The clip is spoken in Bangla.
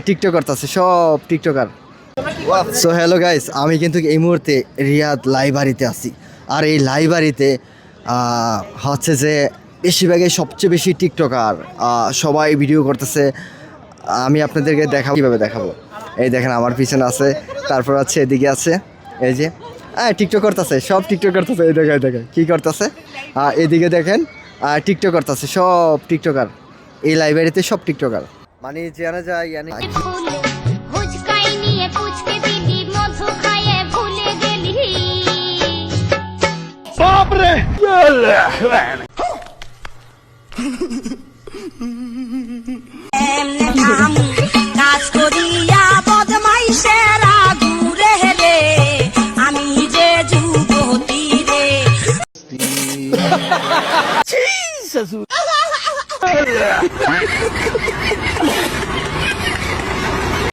টিকটক করতেছে সব টিকটকার। সো হ্যালো গাইস, আমি কিন্তু এই মুহূর্তে রিয়াদ লাইব্রেরিতে আছি। আর এই লাইব্রেরিতে হচ্ছে যে বেশিরভাগই সবচেয়ে বেশি টিকটকার, সবাই ভিডিও করতেছে। আমি আপনাদেরকে দেখাবো, কীভাবে দেখাবো। এই দেখেন আমার পিছনে আছে, তারপর আছে এদিকে আছে, এই যে টিকটক করতেছে, সব টিকটক করতেছে। এই দেখেন দেখেন কী করতেছে, এদিকে দেখেন টিকটক করতেছে সব টিকটকার। এই লাইব্রেরিতে সব টিকটকার, মানে জানা যায় बाप रे